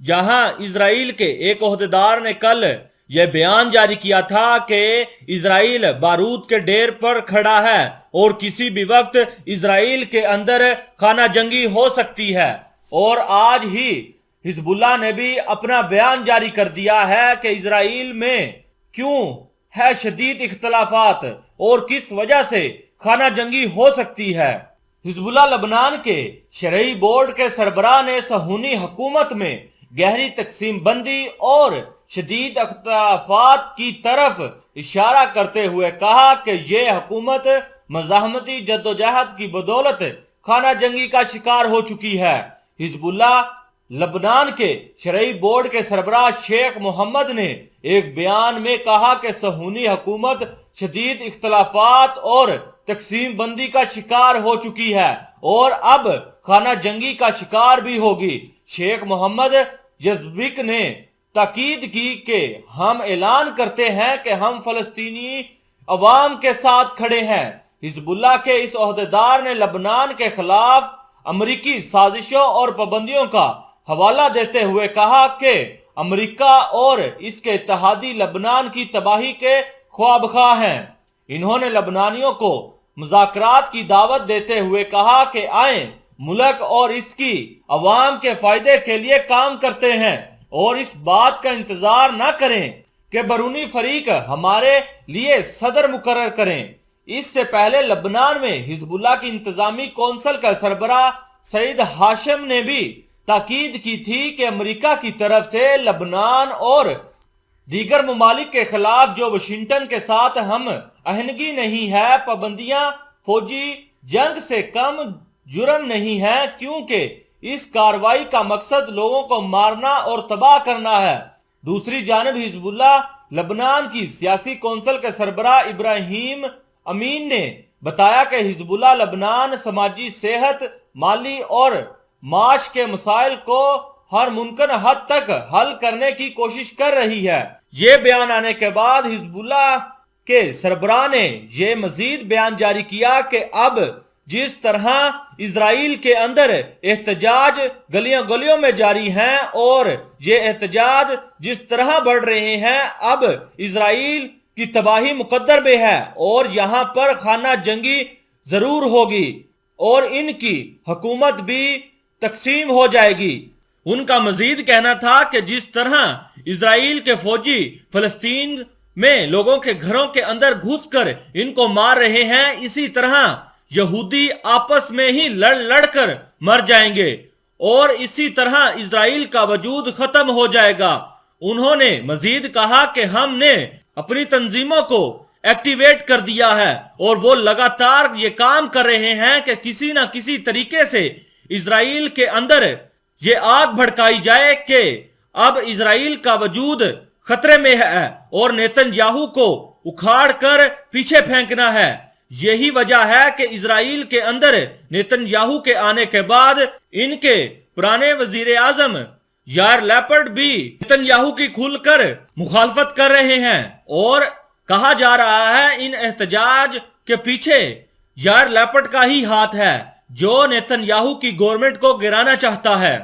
جہاں اسرائیل کے ایک عہدیدار نے کل یہ بیان جاری کیا تھا کہ اسرائیل بارود کے ڈھیر پر کھڑا ہے اور کسی بھی وقت اسرائیل کے اندر خانہ جنگی ہو سکتی ہے، اور آج ہی حزب اللہ نے بھی اپنا بیان جاری کر دیا ہے کہ اسرائیل میں کیوں ہے شدید اختلافات اور کس وجہ سے خانہ جنگی ہو سکتی ہے۔ حزب اللہ لبنان کے شرعی بورڈ کے سربراہ نے صہیونی حکومت میں گہری تقسیم بندی اور شدید اختلافات کی طرف اشارہ کرتے ہوئے کہا کہ یہ حکومت مزاحمتی جدوجہد کی بدولت خانہ جنگی کا شکار ہو چکی ہے۔ حزب اللہ لبنان کے شرعی بورڈ کے سربراہ شیخ محمد نے ایک بیان میں کہا کہ صہیونی حکومت شدید اختلافات اور تقسیم بندی کا شکار ہو چکی ہے اور اب خانہ جنگی کا شکار بھی ہوگی۔ شیخ محمد یزبک نے تاکید کی کہ ہم اعلان کرتے ہیں کہ ہم فلسطینی عوام کے ساتھ کھڑے ہیں۔ حزب اللہ کے اس عہدیدار نے لبنان کے خلاف امریکی سازشوں اور پابندیوں کا حوالہ دیتے ہوئے کہا کہ امریکہ اور اس کے اتحادی لبنان کی تباہی کے خواہ ہیں۔ انہوں نے لبنانیوں کو مذاکرات کی دعوت دیتے ہوئے کہا کہ آئیں ملک اور اس کی عوام کے فائدے کے لیے کام کرتے ہیں اور اس بات کا انتظار نہ کریں کہ بیرونی فریق ہمارے لیے صدر مقرر کریں۔ اس سے پہلے لبنان میں حزب اللہ کی انتظامی کونسل کا سربراہ سعید ہاشم نے بھی تاکید کی تھی کہ امریکہ کی طرف سے لبنان اور دیگر ممالک کے خلاف جو واشنگٹن کے ساتھ ہم آہنگی نہیں ہے، پابندیاں فوجی جنگ سے کم جرم نہیں ہے، کیونکہ اس کارروائی کا مقصد لوگوں کو مارنا اور تباہ کرنا ہے۔ دوسری جانب حزب اللہ لبنان کی سیاسی کونسل کے سربراہ ابراہیم امین نے بتایا کہ حزب اللہ لبنان سماجی، صحت، مالی اور معاش کے مسائل کو ہر ممکن حد تک حل کرنے کی کوشش کر رہی ہے۔ یہ بیان آنے کے بعد حزب اللہ کے سربراہ نے یہ مزید بیان جاری کیا کہ اب جس طرح اسرائیل کے اندر احتجاج گلیوں گلیوں میں جاری ہیں اور یہ احتجاج جس طرح بڑھ رہے ہیں، اب اسرائیل کی تباہی مقدر میں ہے اور یہاں پر خانہ جنگی ضرور ہوگی اور ان کی حکومت بھی تقسیم ہو جائے گی۔ ان کا مزید کہنا تھا کہ جس طرح اسرائیل کے فوجی فلسطین میں لوگوں کے گھروں کے اندر گھس کر ان کو مار رہے ہیں، اسی طرح یہودی آپس میں ہی لڑ لڑ کر مر جائیں گے اور اسی طرح اسرائیل کا وجود ختم ہو جائے گا۔ انہوں نے مزید کہا کہ ہم نے اپنی تنظیموں کو ایکٹیویٹ کر دیا ہے اور وہ لگاتار یہ کام کر رہے ہیں کہ کسی نہ کسی طریقے سے اسرائیل کے اندر یہ آگ بھڑکائی جائے کہ اب اسرائیل کا وجود خطرے میں ہے اور نیتن یاہو کو اکھاڑ کر پیچھے پھینکنا ہے۔ یہی وجہ ہے کہ اسرائیل کے اندر نیتن یاہو کے آنے کے بعد ان کے پرانے وزیر اعظم یار لیپرڈ بھی نیتن یاہو کی کھل کر مخالفت کر رہے ہیں اور کہا جا رہا ہے ان احتجاج کے پیچھے یار لیپرڈ کا ہی ہاتھ ہے جو نیتن یاہو کی گورنمنٹ کو گرانا چاہتا ہے۔